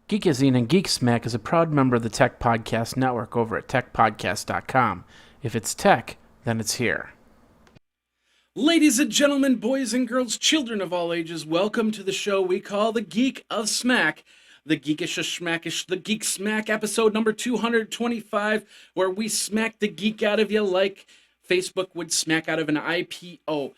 Geekazine and Geek Smack is a proud member of the Tech Podcast Network over at techpodcast.com. If it's tech, then it's here. Ladies and gentlemen, boys and girls, children of all ages, welcome to the show we call the Geek of Smack. The Geekish Smackish, the Geek Smack episode number 225, where we smack the geek out of you like Facebook would smack out of an IPO.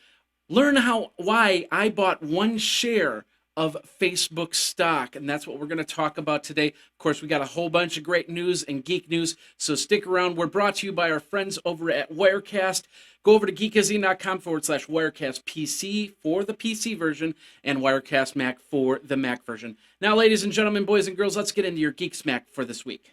Learn why I bought one share of Facebook stock, and that's what we're going to talk about today. Of course, we got a whole bunch of great news and geek news, so stick around. We're brought to you by our friends over at Wirecast. Go over to geekazine.com/Wirecast PC for the PC version and Wirecast Mac for the Mac version. Now, ladies and gentlemen, boys and girls, let's get into your Geek Smack for this week.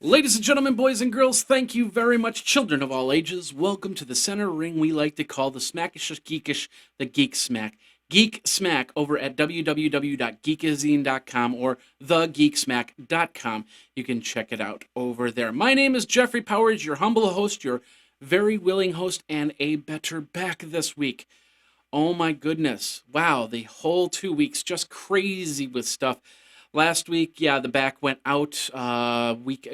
Ladies and gentlemen, boys and girls, thank you very much, children of all ages. Welcome to the center ring we like to call the Smackish Geekish, the Geek Smack. Geek Smack over at www.geekazine.com or thegeeksmack.com. You can check it out over there. My name is Jeffrey Powers, your humble host, your very willing host, and a better back this week. Oh my goodness. Wow, the whole 2 weeks, just crazy with stuff. Last week, the back went out 2 weeks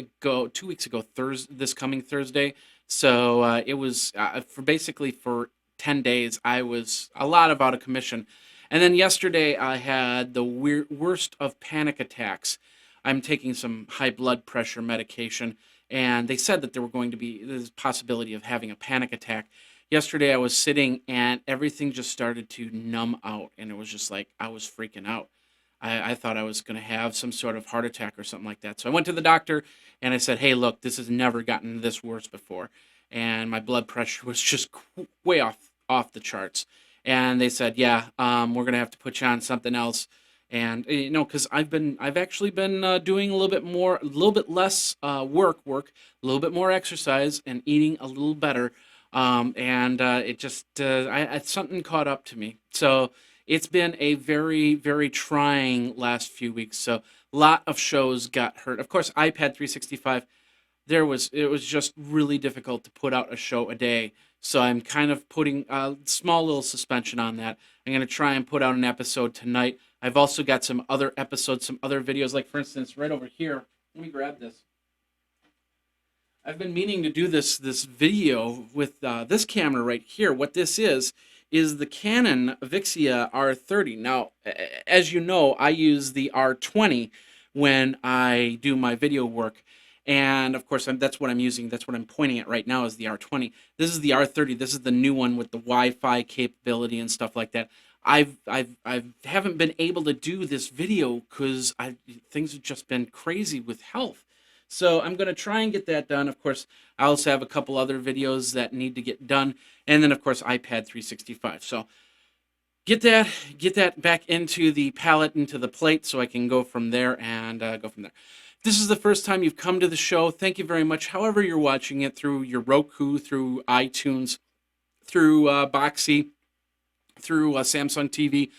ago, this coming Thursday. So it was for 10 days, I was a lot out of commission. And then yesterday, I had the worst of panic attacks. I'm taking some high blood pressure medication, and they said that there's a possibility of having a panic attack. Yesterday, I was sitting, and everything just started to numb out, and it was just like I was freaking out. I thought I was going to have some sort of heart attack or something like that. So I went to the doctor and I said, hey, look, this has never gotten this worse before. And my blood pressure was just way off the charts. And they said, we're going to have to put you on something else. And, because I've actually been doing a little bit less work, a little bit more exercise and eating a little better. It just, something caught up to me. So it's been a very, very trying last few weeks. So a lot of shows got hurt. Of course, iPad 365, it was just really difficult to put out a show a day. So I'm kind of putting a small little suspension on that. I'm going to try and put out an episode tonight. I've also got some other episodes, some other videos, like for instance, right over here. Let me grab this. I've been meaning to do this video with this camera right here. What this is the Canon Vixia R30. Now, as you know, I use the R20 when I do my video work. And of course, that's what I'm using. That's what I'm pointing at right now is the R20. This is the R30. This is the new one with the Wi-Fi capability and stuff like that. I haven't been able to do this video because things have just been crazy with health. So I'm going to try and get that done. Of course, I also have a couple other videos that need to get done. And then, of course, iPad 365. So get that back into the palette, into the plate, so I can go from there and go from there. This is the first time you've come to the show. Thank you very much. However you're watching it, through your Roku, through iTunes, through Boxy, through Samsung TV,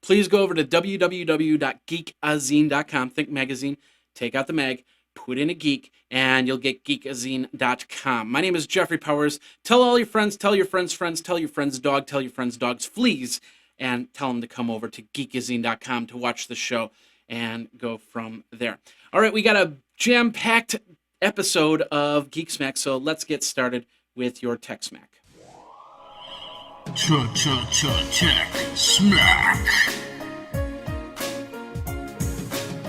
please go over to www.geekazine.com. Think magazine. Take out the mag. Put in a geek, and you'll get geekazine.com. My name is Jeffrey Powers. Tell all your friends, tell your friends' friends, tell your friends' dog, tell your friends' dogs, fleas, and tell them to come over to geekazine.com to watch the show and go from there. All right, we got a jam-packed episode of Geek Smack, so let's get started with your Tech Smack. Tech Smack.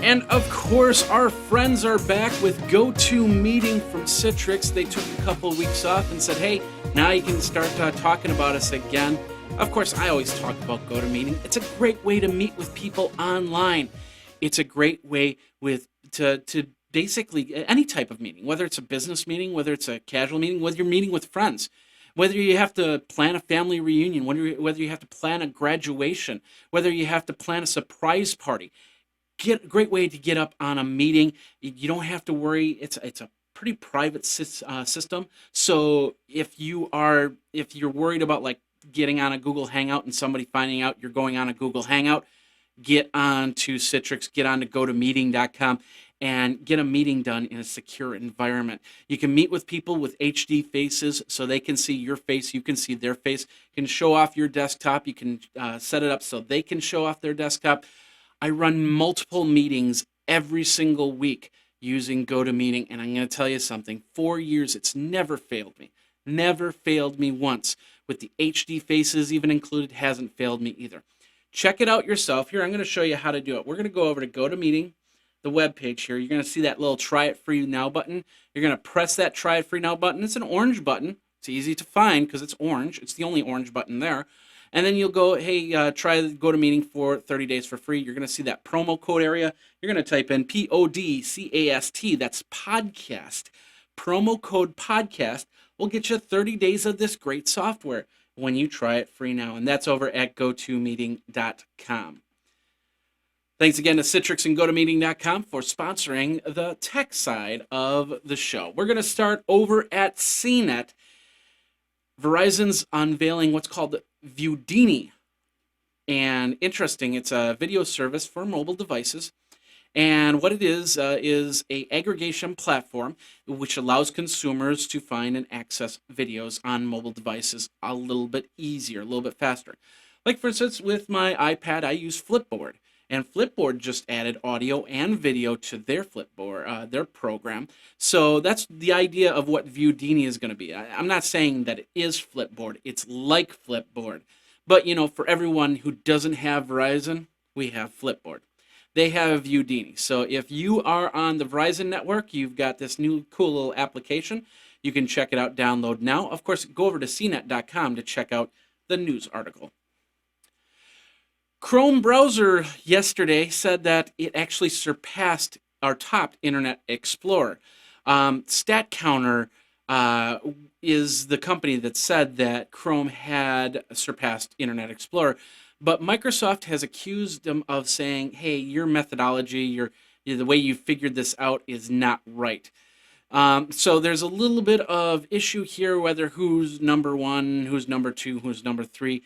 And of course, our friends are back with GoToMeeting from Citrix. They took a couple of weeks off and said, hey, now you can start talking about us again. Of course, I always talk about GoToMeeting. It's a great way to meet with people online. It's a great way to basically any type of meeting, whether it's a business meeting, whether it's a casual meeting, whether you're meeting with friends, whether you have to plan a family reunion, whether you have to plan a graduation, whether you have to plan a surprise party. Great way to get up on a meeting. You don't have to worry. It's a pretty private system. So if you're worried about like getting on a Google Hangout and somebody finding out you're going on a Google Hangout, get on to Citrix, get on to GoToMeeting.com, and get a meeting done in a secure environment. You can meet with people with HD faces so they can see your face, you can see their face. You can show off your desktop, you can set it up so they can show off their desktop. I run multiple meetings every single week using GoToMeeting, and I'm going to tell you something. 4 years, it's never failed me. Never failed me once. With the HD faces even included, hasn't failed me either. Check it out yourself. Here, I'm going to show you how to do it. We're going to go over to GoToMeeting, the web page here. You're going to see that little Try It Free Now button. You're going to press that Try It Free Now button. It's an orange button. It's easy to find because it's orange. It's the only orange button there. And then you'll go, hey, try GoToMeeting for 30 days for free. You're going to see that promo code area. You're going to type in PODCAST. That's podcast. Promo code podcast will get you 30 days of this great software when you try it free now. And that's over at GoToMeeting.com. Thanks again to Citrix and GoToMeeting.com for sponsoring the tech side of the show. We're going to start over at CNET. Verizon's unveiling what's called Viewdini. And interesting, it's a video service for mobile devices. And what it is a aggregation platform which allows consumers to find and access videos on mobile devices a little bit easier, a little bit faster. Like for instance, with my iPad, I use Flipboard. And Flipboard just added audio and video to their Flipboard, their program. So that's the idea of what Viewdini is going to be. I'm not saying that it is Flipboard. It's like Flipboard. But, you know, for everyone who doesn't have Verizon, we have Flipboard. They have Viewdini. So if you are on the Verizon network, you've got this new cool little application. You can check it out, download now. Of course, go over to cnet.com to check out the news article. Chrome browser yesterday said that it actually surpassed our top Internet Explorer. StatCounter is the company that said that Chrome had surpassed Internet Explorer, but Microsoft has accused them of saying, hey, your methodology, the way you figured this out is not right. So there's a little bit of issue here, whether who's number one, who's number two, who's number three.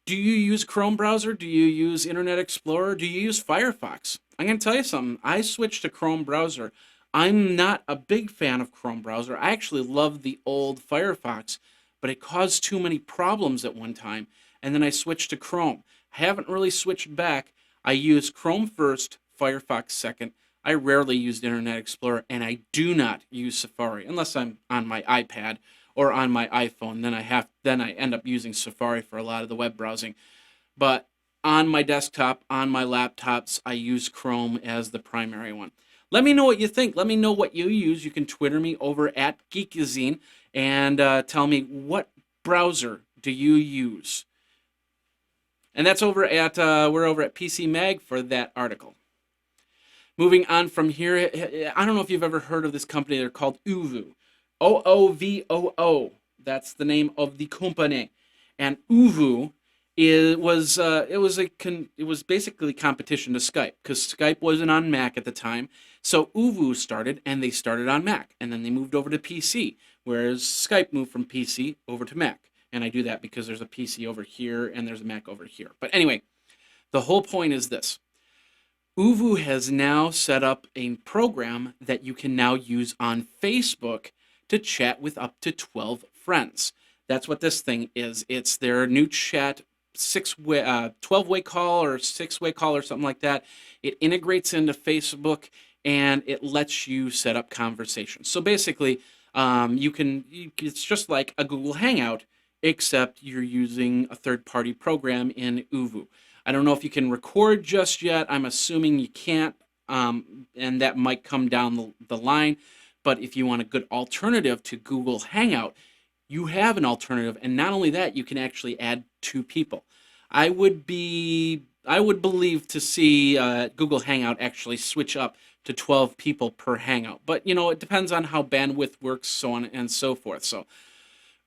Do you use Chrome browser? Do you use Internet Explorer? Do you use Firefox? I'm going to tell you something. I switched to Chrome browser. I'm not a big fan of Chrome browser. I actually love the old Firefox, but it caused too many problems at one time, and then I switched to Chrome. I haven't really switched back. I use Chrome first, Firefox second. I rarely use Internet Explorer, and I do not use Safari unless I'm on my iPad or on my iPhone. Then I end up using Safari for a lot of the web browsing. But on my desktop, on my laptops, I use Chrome as the primary one. Let me know what you think. Let me know what you use. You can Twitter me over at Geekazine and tell me, what browser do you use? And that's over at we're over at PC Mag for that article. Moving on from here, I don't know if you've ever heard of this company. They're called Oovoo. OOVOO. That's the name of the company. And Oovoo was basically competition to Skype, because Skype wasn't on Mac at the time. So Oovoo started, and they started on Mac, and then they moved over to PC, whereas Skype moved from PC over to Mac. And I do that because there's a PC over here and there's a Mac over here. But anyway, the whole point is this. Oovoo has now set up a program that you can now use on Facebook to chat with up to 12 friends. That's what this thing is. It's their new chat 12-way call or 6-way call or something like that. It integrates into Facebook and it lets you set up conversations. So basically, it's just like a Google Hangout, except you're using a third-party program in Oovoo. I don't know if you can record just yet. I'm assuming you can't, and that might come down the line. But if you want a good alternative to Google Hangout, you have an alternative. And not only that, you can actually add 2 people. I would believe to see Google Hangout actually switch up to 12 people per Hangout. But, you know, it depends on how bandwidth works, so on and so forth. So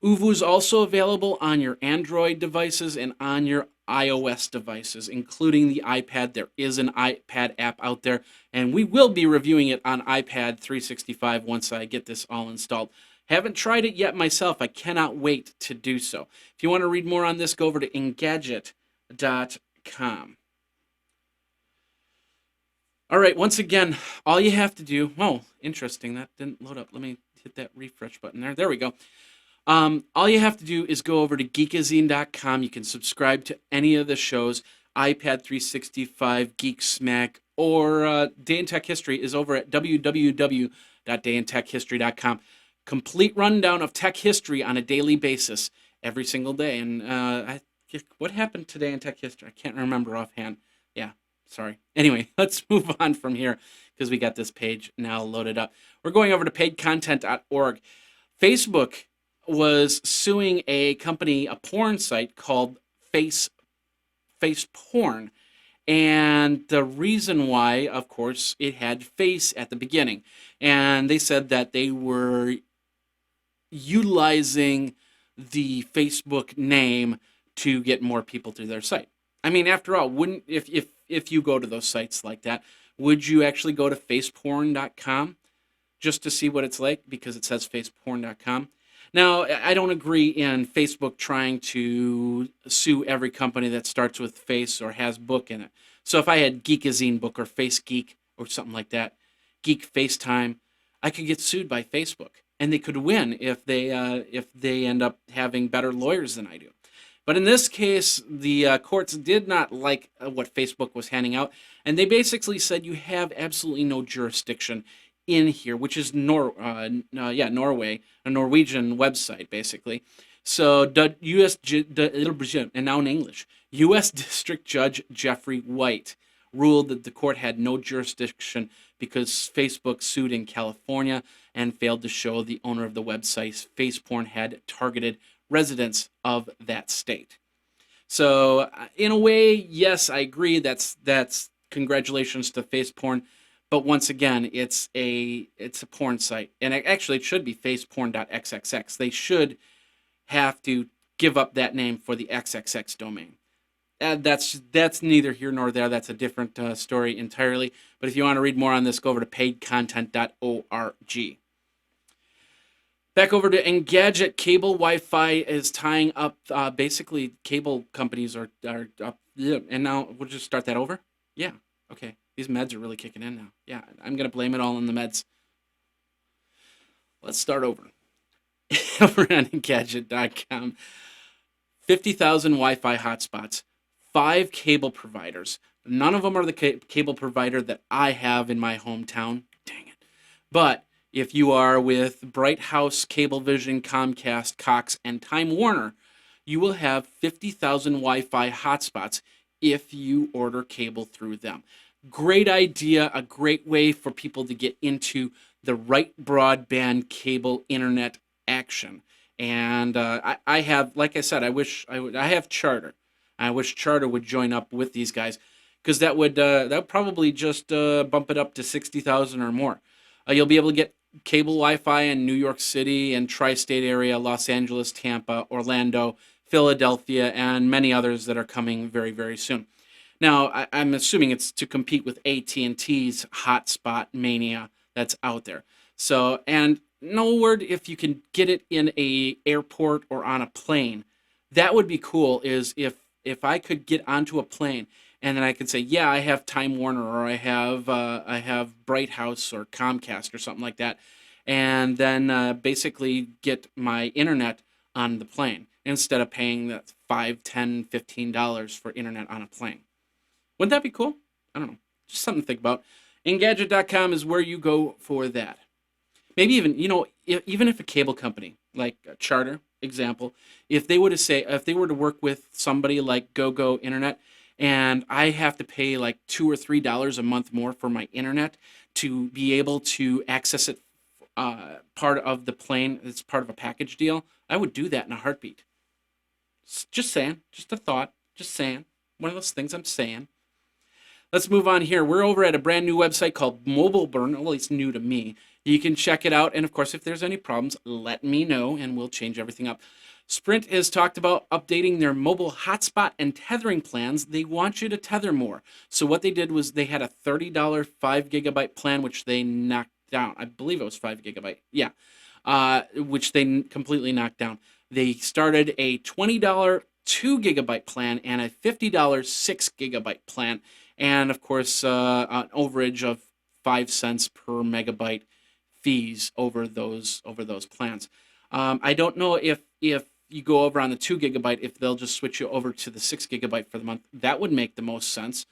Oovoo is also available on your Android devices and on your iOS devices, including the iPad. There is an iPad app out there, and we will be reviewing it on iPad 365 once I get this all installed. Haven't tried it yet myself. I cannot wait to do so. If you want to read more on this, go over to Engadget.com. All right, once again, all you have to do, oh, interesting, that didn't load up. Let me hit that refresh button there. There we go. All you have to do is go over to Geekazine.com. You can subscribe to any of the shows, iPad 365, Geek Smack, or Day in Tech History is over at www.dayintechhistory.com. Complete rundown of tech history on a daily basis every single day. And what happened today in tech history? I can't remember offhand. Yeah. Sorry. Anyway, let's move on from here because we got this page now loaded up. We're going over to paidcontent.org. Facebook was suing a company, a porn site called Face Porn. And the reason why, of course, it had face at the beginning. And they said that they were utilizing the Facebook name to get more people to their site. I mean, after all, wouldn't if you go to those sites like that, would you actually go to faceporn.com just to see what it's like because it says faceporn.com? Now, I don't agree in Facebook trying to sue every company that starts with face or has book in it. So if I had Geekazine book or Face Geek or something like that, Geek FaceTime, I could get sued by Facebook, and they could win if they end up having better lawyers than I do. But in this case, the courts did not like what Facebook was handing out, and they basically said you have absolutely no jurisdiction in here, which is Norway, a Norwegian website, basically. So the and now in English, U.S. District Judge Jeffrey White ruled that the court had no jurisdiction because Facebook sued in California and failed to show the owner of the website FacePorn had targeted residents of that state. So in a way, yes, I agree. That's congratulations to FacePorn. But once again, it's a porn site, and actually it should be faceporn.xxx. They should have to give up that name for the XXX domain. That's neither here nor there. That's a different story entirely. But if you want to read more on this, go over to paidcontent.org. Back over to Engadget. Cable Wi-Fi is tying up. Basically, cable companies are up. Yeah, and now we'll just start that over. Yeah. Okay. These meds are really kicking in now. Yeah, I'm going to blame it all on the meds. Let's start over. Over on Engadget.com. 50,000 Wi-Fi hotspots. 5 cable providers. None of them are the cable provider that I have in my hometown. Dang it. But if you are with Bright House, Cablevision, Comcast, Cox, and Time Warner, you will have 50,000 Wi-Fi hotspots if you order cable through them. Great idea, a great way for people to get into the right broadband cable internet action. And I have, like I said, I have Charter. I wish Charter would join up with these guys because that would probably just bump it up to 60,000 or more. You'll be able to get cable Wi-Fi in New York City and tri-state area, Los Angeles, Tampa, Orlando, Philadelphia, and many others that are coming very, very soon. Now, I'm assuming it's to compete with AT&T's hotspot mania that's out there. So, and no word if you can get it in a airport or on a plane. That would be cool. Is if I could get onto a plane and then I could say, yeah, I have Time Warner or I have Bright House or Comcast or something like that, and then basically get my internet on the plane instead of paying that $5, $10, $15 for internet on a plane. Wouldn't that be cool? I don't know. Just something to think about. Engadget.com is where you go for that. Maybe even, even if a cable company like Charter, example, if they were to work with somebody like GoGo Internet, and I have to pay like $2 or $3 a month more for my internet to be able to access it, part of the plane, it's part of a package deal, I would do that in a heartbeat. Just saying, just a thought, just saying. One of those things I'm saying. Let's move on here. We're over at a brand new website called Mobile Burn. Well, it's new to me. You can check it out. And of course, if there's any problems, let me know and we'll change everything up. Sprint has talked about updating their mobile hotspot and tethering plans. They want you to tether more. So what they did was they had a $30 5 gigabyte plan, which they knocked down. I believe it was 5 gigabyte. Yeah. which they completely knocked down. They started a $20 2 gigabyte plan and a $50 6 gigabyte plan, and of course, an overage of 5 cents per megabyte fees over those plans. I don't know if you go over on the 2 gigabyte, if they'll just switch you over to the 6 gigabyte for the month. That would make the most sense.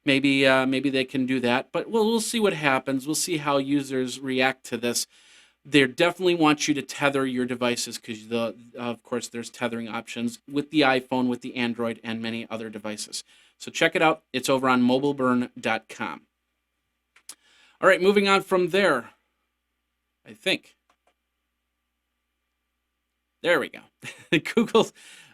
Maybe they can do that, but we'll see what happens. We'll see how users react to this. They definitely want you to tether your devices because, of course, there's tethering options with the iPhone, with the Android, and many other devices. So check it out. It's over on mobileburn.com. All right, moving on from there, I think. There we go. Google,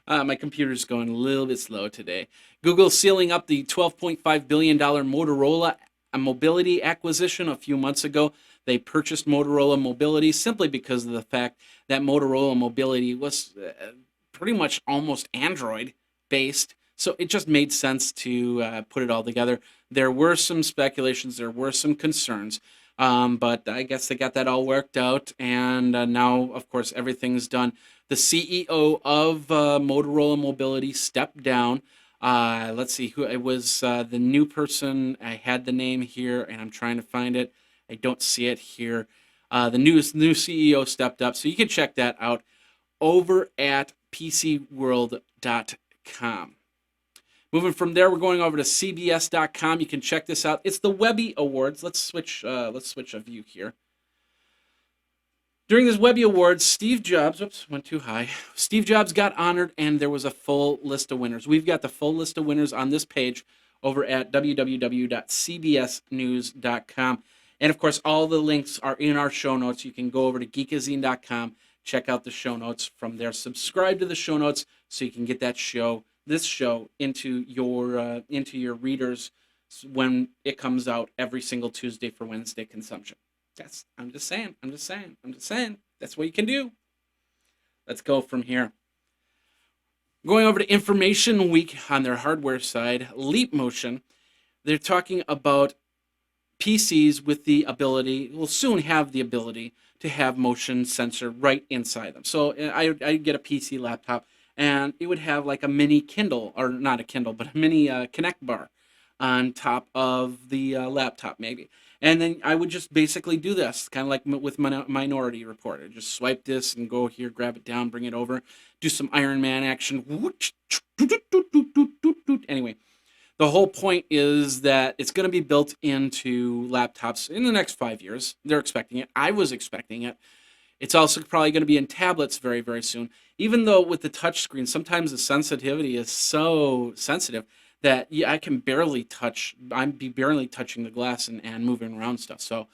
my computer's going a little bit slow today. Google's sealing up the $12.5 billion Motorola Mobility acquisition a few months ago. They purchased Motorola Mobility simply because of the fact that Motorola Mobility was pretty much almost Android-based. So it just made sense to put it all together. There were some speculations, there were some concerns, but I guess they got that all worked out, and now, of course, everything's done. The CEO of Motorola Mobility stepped down. Let's see who it was. The new person, I had the name here, and I'm trying to find it. I don't see it here. The new CEO stepped up, so you can check that out over at PCWorld.com. Moving from there, we're going over to CBS.com. You can check this out. It's the Webby Awards. Let's switch a view here. During this Webby Awards, Steve Jobs, went too high. Steve Jobs got honored, and there was a full list of winners. We've got the full list of winners on this page over at www.cbsnews.com. And of course, all the links are in our show notes. You can go over to Geekazine.com, check out the show notes from there. Subscribe to the show notes so you can get this show into your readers when it comes out every single Tuesday for Wednesday consumption. I'm just saying. That's what you can do. Let's go from here. Going over to Information Week on their hardware side, Leap Motion. They're talking about PCs with the ability, will soon have the ability to have motion sensor right inside them. So I get a PC laptop, and it would have like a mini Kindle, or not a Kindle, but a mini Connect bar on top of the laptop maybe. And then I would just basically do this, kind of like with Minority Report. I just swipe this and go here, grab it down, bring it over, do some Iron Man action. Anyway, the whole point is that it's going to be built into laptops in the next 5 years. They're expecting it. I was expecting it. It's also probably going to be in tablets very, very soon. Even though with the touch screen, sometimes the sensitivity is so sensitive that I can barely touch. I'm barely touching the glass and moving around stuff. So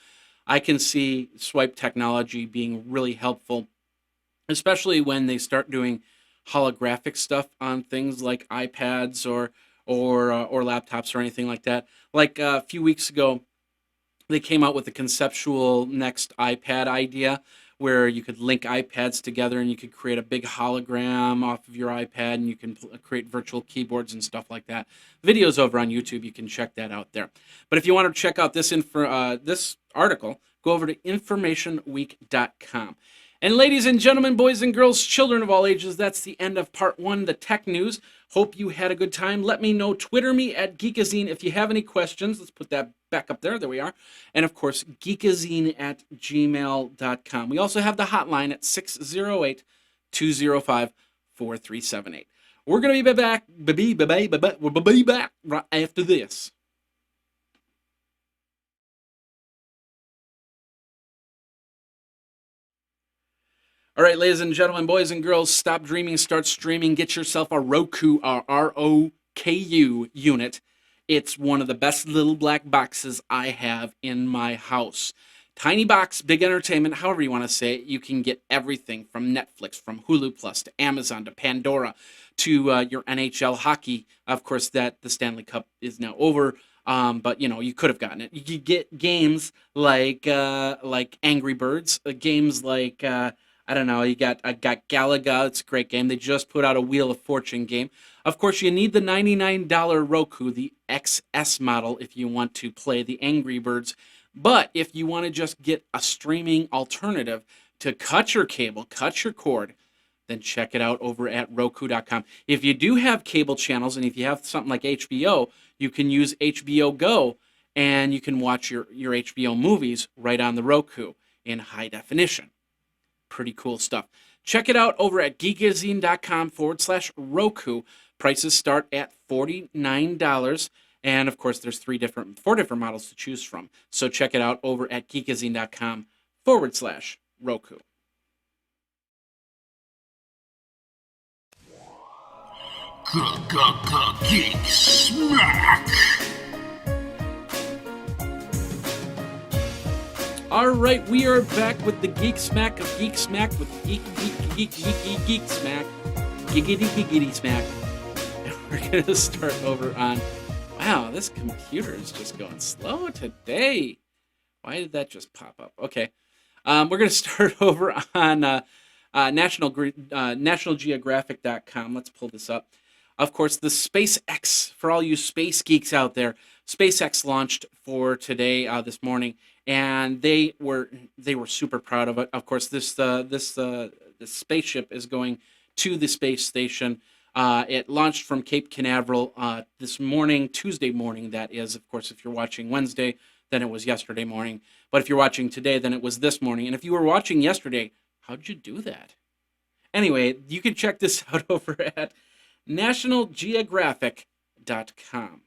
I can see swipe technology being really helpful, especially when they start doing holographic stuff on things like iPads or laptops or anything like that. Like a few weeks ago, they came out with the conceptual next iPad idea where you could link iPads together and you could create a big hologram off of your iPad, and you can create virtual keyboards and stuff like that. Videos over on YouTube, you can check that out there. But if you want to check out this article, go over to informationweek.com. And ladies and gentlemen, boys and girls, children of all ages, that's the end of part one, the tech news. Hope you had a good time. Let me know. Twitter me at Geekazine if you have any questions. Let's put that back up there. There we are. And of course, geekazine@gmail.com. We also have the hotline at 608-205-4378. We're going to be back. We'll be back right after this. All right, ladies and gentlemen, boys and girls, stop dreaming, start streaming. Get yourself a Roku, or ROKU unit. It's one of the best little black boxes I have in my house. Tiny box, big entertainment, however you want to say it. You can get everything from Netflix, from Hulu Plus, to Amazon, to Pandora, to your NHL hockey. Of course, that the Stanley Cup is now over. But you could have gotten it. You get games like Angry Birds, games like I don't know. I got Galaga. It's a great game. They just put out a Wheel of Fortune game. Of course, you need the $99 Roku, the XS model, if you want to play the Angry Birds. But if you want to just get a streaming alternative to cut your cable, cut your cord, then check it out over at Roku.com. If you do have cable channels, and if you have something like HBO, you can use HBO Go, and you can watch your HBO movies right on the Roku in high definition. Pretty cool stuff. Check it out over at Geekazine.com/Roku. Prices start at $49. And of course, there's 4 different models to choose from. So check it out over at Geekazine.com/Roku. Geek Smack. All right, we are back with the Geek Smack of Geek Smack with Geek Smack. Giggity Smack. And we're going to start over on... Wow, this computer is just going slow today. Why did that just pop up? Okay. We're going to start over on nationalgeographic.com. Let's pull this up. Of course, the SpaceX, for all you space geeks out there, SpaceX launched for today, this morning, and they were super proud of it. Of course, this spaceship is going to the space station. It launched from Cape Canaveral this morning, Tuesday morning, that is. Of course, if you're watching Wednesday, then it was yesterday morning. But if you're watching today, then it was this morning. And if you were watching yesterday, how'd you do that? Anyway, you can check this out over at nationalgeographic.com.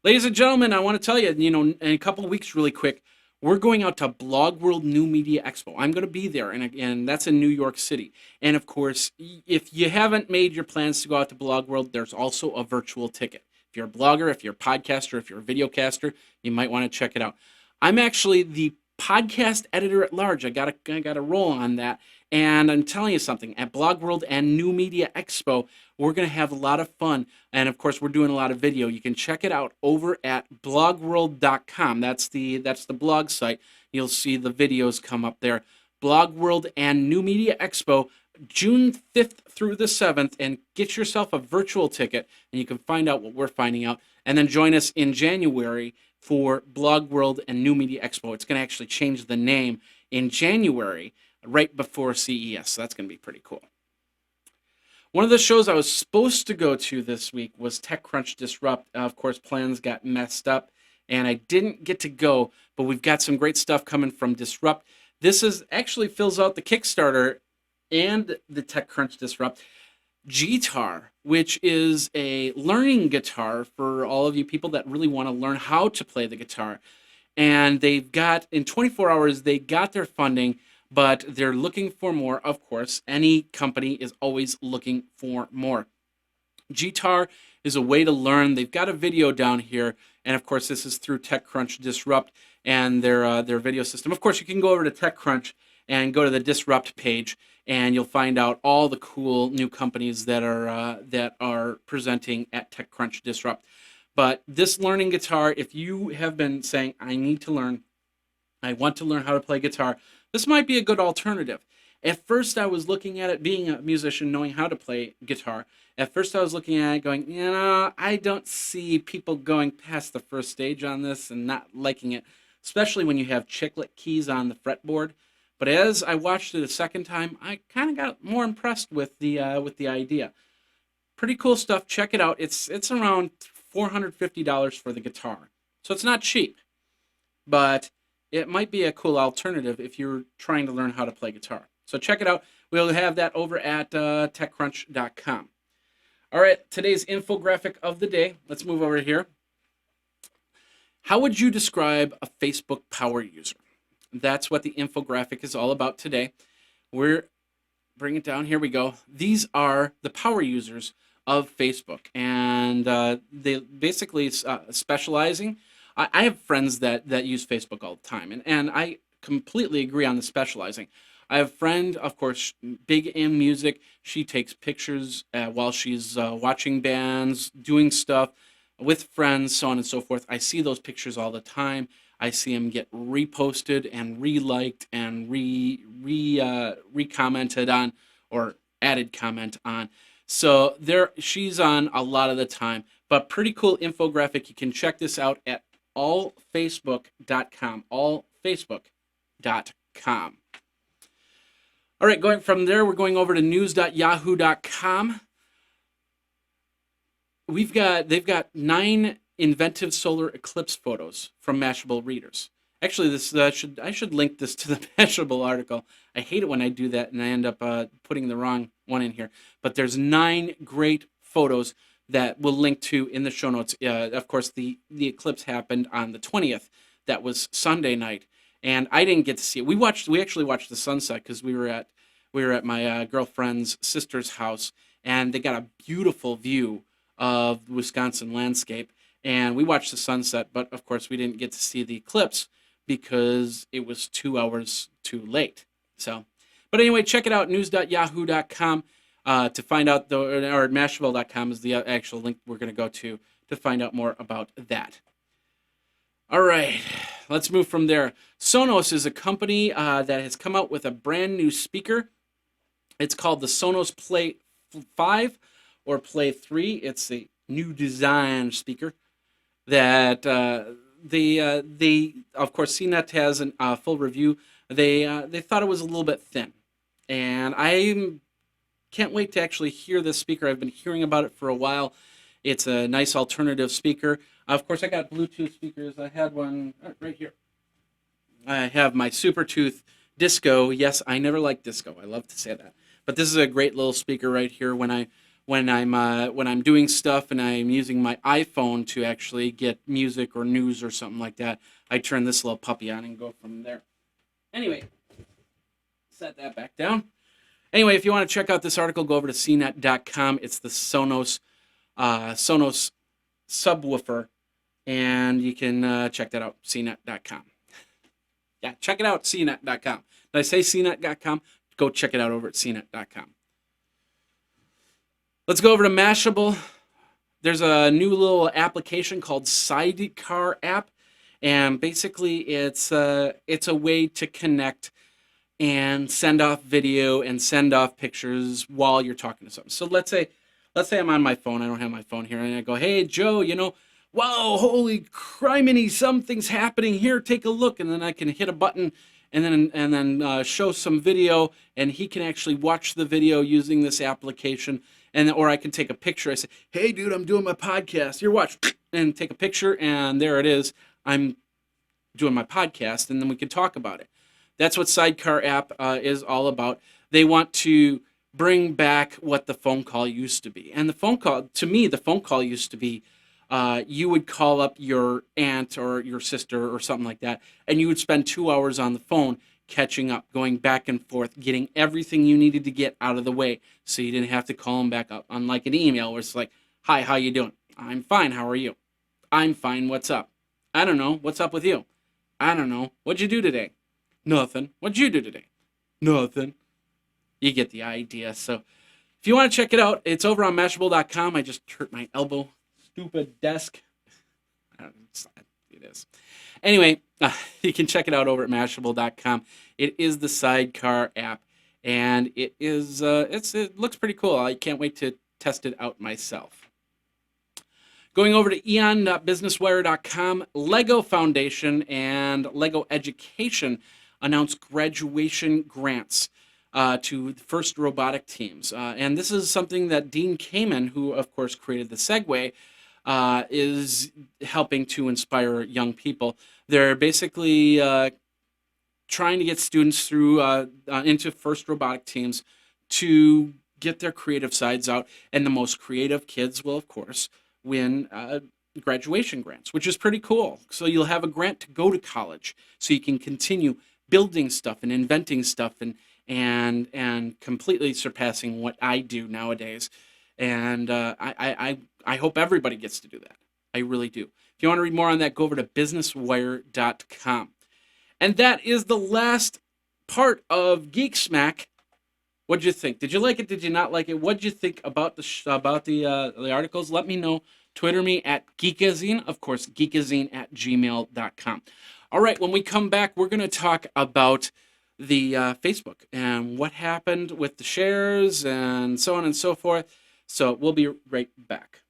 Ladies and gentlemen, I want to tell you, in a couple of weeks, really quick, we're going out to Blog World New Media Expo. I'm going to be there, and that's in New York City. And of course, if you haven't made your plans to go out to Blog World, there's also a virtual ticket. If you're a blogger, if you're a podcaster, if you're a videocaster, you might want to check it out. I'm actually the podcast editor at large. I got a role on that. And I'm telling you something, at Blog World and New Media Expo, we're going to have a lot of fun. And of course, we're doing a lot of video. You can check it out over at blogworld.com. That's the blog site. You'll see the videos come up there. Blog World and New Media Expo, June 5th through the 7th, and get yourself a virtual ticket, and you can find out what we're finding out. And then join us in January for Blog World and New Media Expo. It's going to actually change the name in January, right before CES. So that's going to be pretty cool. One of the shows I was supposed to go to this week was TechCrunch Disrupt. Of course, plans got messed up, and I didn't get to go, but we've got some great stuff coming from Disrupt. This actually fills out the Kickstarter and the TechCrunch Disrupt. Guitar, which is a learning guitar for all of you people that really want to learn how to play the guitar. And they've got, in 24 hours, they got their funding, but they're looking for more, of course. Any company is always looking for more. Guitar is a way to learn. They've got a video down here, and of course, this is through TechCrunch Disrupt and their video system. Of course, you can go over to TechCrunch and go to the Disrupt page, and you'll find out all the cool new companies that are presenting at TechCrunch Disrupt. But this learning guitar, if you have been saying, I need to learn, I want to learn how to play guitar, this might be a good alternative. At first, I was looking at it, being a musician, knowing how to play guitar. At first, I was looking at it going, I don't see people going past the first stage on this and not liking it, especially when you have chiclet keys on the fretboard. But as I watched it a second time, I kind of got more impressed with the idea. Pretty cool stuff. Check it out. It's around $450 for the guitar, so it's not cheap, but it might be a cool alternative if you're trying to learn how to play guitar. So check it out. We'll have that over at TechCrunch.com. All right, today's infographic of the day. Let's move over here. How would you describe a Facebook power user? That's what the infographic is all about today. We're bring it down. Here we go. These are the power users of Facebook, and they basically specializing. I have friends that use Facebook all the time, and I completely agree on the specializing. I have a friend, of course, big in music. She takes pictures while she's watching bands, doing stuff with friends, so on and so forth. I see those pictures all the time. I see them get reposted and reliked and recommented on, or added comment on. So she's on a lot of the time. But pretty cool infographic. You can check this out at allfacebook.com. Allfacebook.com. All right, going from there, we're going over to news.yahoo.com. They've got 9 inventive solar eclipse photos from Mashable readers. Actually, this I should link this to the Mashable article. I hate it when I do that and I end up putting the wrong one in here. But there's 9 great photos that we'll link to in the show notes. Of course, the eclipse happened on the 20th. That was Sunday night, and I didn't get to see it. We actually watched the sunset because we were at my girlfriend's sister's house, and they got a beautiful view of the Wisconsin landscape. And we watched the sunset, but of course we didn't get to see the eclipse because it was 2 hours too late. So, but anyway, check it out, news.yahoo.com to find out, or Mashable.com is the actual link we're going to go to find out more about that. All right, let's move from there. Sonos is a company that has come out with a brand new speaker. It's called the Sonos Play 5 or Play 3. It's a new design speaker that they of course, CNET has a full review. They thought it was a little bit thin, and I can't wait to actually hear this speaker. I've been hearing about it for a while. It's a nice alternative speaker. Of course, I got Bluetooth speakers. I had one right here. I have my Supertooth Disco. Yes, I never liked Disco. I love to say that, but this is a great little speaker right here. When I'm doing stuff and I'm using my iPhone to actually get music or news or something like that, I turn this little puppy on and go from there. Anyway, set that back down. Anyway, if you want to check out this article, go over to cnet.com. It's the Sonos subwoofer, and you can check that out, cnet.com. Yeah, check it out, cnet.com. Did I say cnet.com? Go check it out over at cnet.com. Let's go over to Mashable. There's a new little application called Sidecar app, and basically it's a way to connect and send off video and send off pictures while you're talking to someone. So let's say I'm on my phone. I don't have my phone here, and I go, "Hey Joe, wow, holy criminy, something's happening here. Take a look," and then I can hit a button and then show some video, and he can actually watch the video using this application. Or I can take a picture. I say, "Hey, dude, I'm doing my podcast. Here, watch," and take a picture, and there it is. I'm doing my podcast, and then we can talk about it. That's what Sidecar app is all about. They want to bring back what the phone call used to be. And the phone call used to be you would call up your aunt or your sister or something like that, and you would spend 2 hours on the phone catching up, going back and forth, getting everything you needed to get out of the way so you didn't have to call them back up. Unlike an email where it's like, "Hi, how you doing?" "I'm fine, how are you?" "I'm fine, what's up?" "I don't know, what's up with you?" "I don't know, what'd you do today?" "Nothing." "What'd you do today?" "Nothing." You get the idea. So if you want to check it out, it's over on Mashable.com. I just hurt my elbow. Stupid desk. It is. Anyway, you can check it out over at Mashable.com. It is the Sidecar app, and it looks pretty cool. I can't wait to test it out myself. Going over to eon.businesswire.com, Lego Foundation and Lego Education announced graduation grants to the first robotic teams. And this is something that Dean Kamen, who of course created the Segway, is helping to inspire young people. They're basically trying to get students through into first robotic teams to get their creative sides out. And the most creative kids will, of course, win graduation grants, which is pretty cool. So you'll have a grant to go to college so you can continue building stuff and inventing stuff and completely surpassing what I do nowadays. And I hope everybody gets to do that. I really do. If you want to read more on that, go over to businesswire.com. And that is the last part of Geek Smack. What'd you think? Did you like it? Did you not like it? What'd you think about the articles? Let me know. Twitter me at Geekazine. Of course, geekazine@gmail.com. All right, when we come back, we're going to talk about the Facebook and what happened with the shares and so on and so forth. So we'll be right back.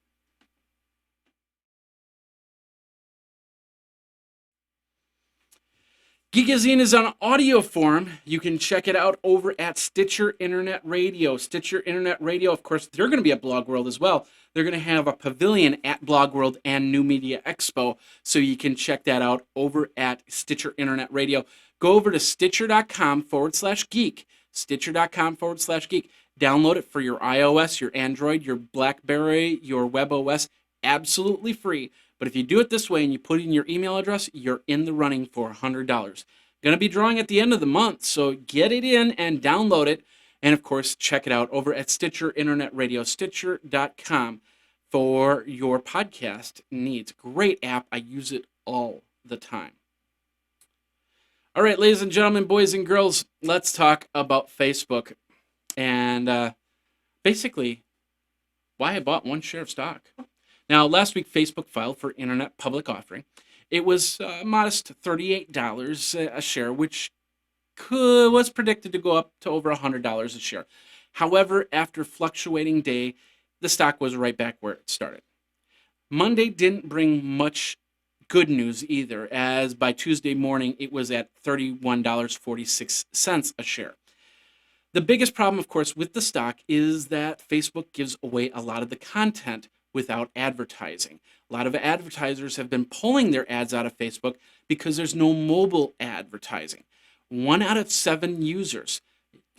Geekazine is on audio form. You can check it out over at Stitcher Internet Radio. Stitcher Internet Radio, of course, they're going to be at Blog World as well. They're going to have a pavilion at Blog World and New Media Expo, so you can check that out over at Stitcher Internet Radio. Go over to stitcher.com/geek, stitcher.com/geek. Download it for your iOS, your Android, your BlackBerry, your WebOS, absolutely free. But if you do it this way and you put in your email address, you're in the running for $100. Going to be drawing at the end of the month, so get it in and download it. And of course, check it out over at Stitcher Internet Radio, stitcher.com, for your podcast needs. Great app. I use it all the time. All right, ladies and gentlemen, boys and girls, let's talk about Facebook. And basically, why I bought one share of stock. Now, last week, Facebook filed for internet public offering. It was a modest $38 a share, which was predicted to go up to over $100 a share. However, after fluctuating day, the stock was right back where it started. Monday didn't bring much good news either, as by Tuesday morning, it was at $31.46 a share. The biggest problem, of course, with the stock is that Facebook gives away a lot of the content without advertising. A lot of advertisers have been pulling their ads out of Facebook because there's no mobile advertising. 1 out of 7 users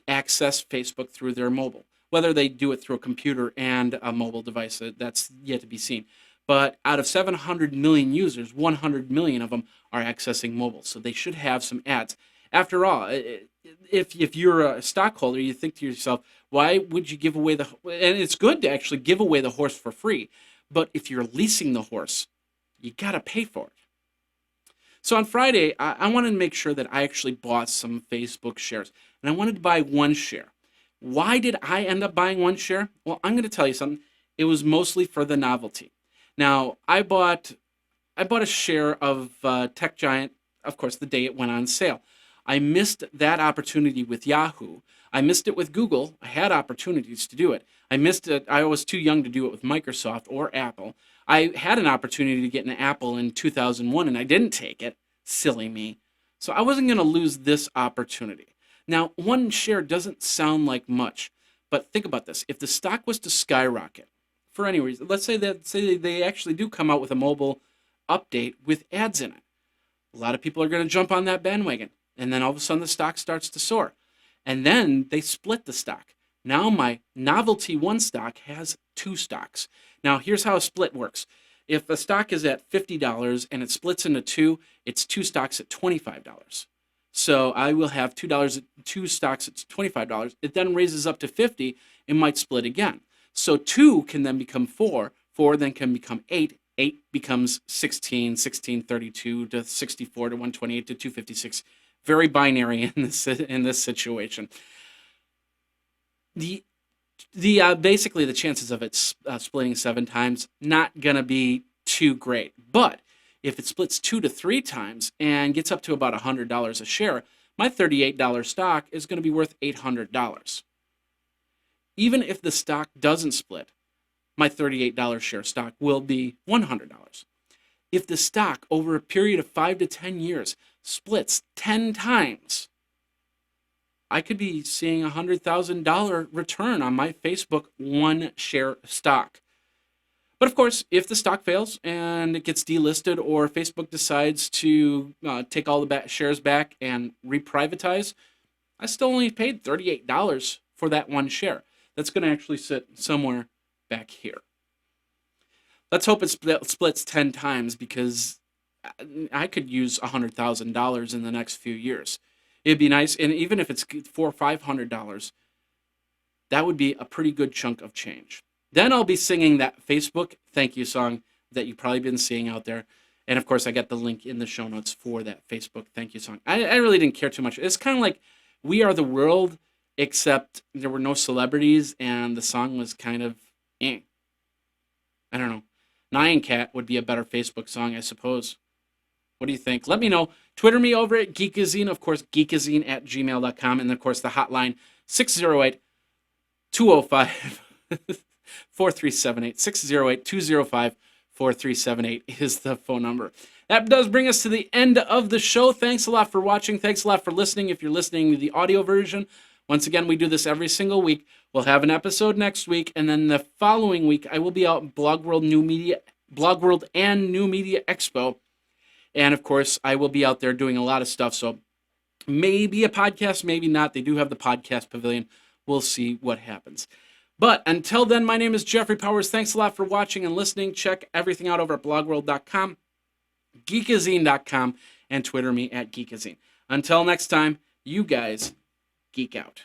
access Facebook through their mobile. Whether they do it through a computer and a mobile device, that's yet to be seen. But out of 700 million users, 100 million of them are accessing mobile. So they should have some ads. After all, if you're a stockholder, you think to yourself, why would you give away and it's good to actually give away the horse for free, but if you're leasing the horse, you got to pay for it. So on Friday, I wanted to make sure that I actually bought some Facebook shares, and I wanted to buy one share. Why did I end up buying one share? Well, I'm going to tell you something. It was mostly for the novelty. Now, I bought a share of Tech Giant, of course, the day it went on sale. I missed that opportunity with Yahoo. I missed it with Google. I had opportunities to do it. I missed it. I was too young to do it with Microsoft or Apple. I had an opportunity to get an Apple in 2001, and I didn't take it. Silly me. So I wasn't going to lose this opportunity. Now, one share doesn't sound like much, but think about this. If the stock was to skyrocket for any reason, let's say they actually do come out with a mobile update with ads in it. A lot of people are going to jump on that bandwagon. And then all of a sudden the stock starts to soar. And then they split the stock. Now my novelty one stock has 2 stocks. Now here's how a split works. If a stock is at $50 and it splits into 2, it's 2 stocks at $25. So I will have $2 stocks at $25. It then raises up to 50. It might split again. So 2 can then become 4. 4 then can become 8. 8 becomes 16, 16, 32 to 64 to 128 to 256. Very binary in this situation. Basically the chances of it splitting 7 times not gonna be too great. But if it splits 2 to 3 times and gets up to about $100 a share, my $38 stock is going to be worth $800. Even if the stock doesn't split, my $38 share stock will be $100. If the stock over a period of 5 to 10 years splits 10 times, I could be seeing a $100,000 return on my Facebook one share stock. But of course, if the stock fails and it gets delisted, or Facebook decides to take all the shares back and reprivatize, I still only paid $38 for that one share. That's going to actually sit somewhere back here. Let's hope it splits 10 times, because I could use $100,000 in the next few years. It'd be nice, and even if it's $400 or $500, that would be a pretty good chunk of change. Then I'll be singing that Facebook thank you song that you've probably been seeing out there. And of course, I got the link in the show notes for that Facebook thank you song. I really didn't care too much. It's kind of like We Are the World, except there were no celebrities and the song was kind of I don't know. Nyan Cat would be a better Facebook song, I suppose. What do you think? Let me know. Twitter me over at Geekazine, of course, geekazine@gmail.com, and of course the hotline 608-205 4378 608-205 4378 is the phone number. That does bring us to the end of the show. Thanks a lot for watching. Thanks a lot for listening. If you're listening to the audio version, once again, we do this every single week. We'll have an episode next week, and then the following week, I will be out in Blog World and New Media Expo. And of course, I will be out there doing a lot of stuff. So maybe a podcast, maybe not. They do have the podcast pavilion. We'll see what happens. But until then, my name is Jeffrey Powers. Thanks a lot for watching and listening. Check everything out over at blogworld.com, geekazine.com, and Twitter me at Geekazine. Until next time, you guys geek out.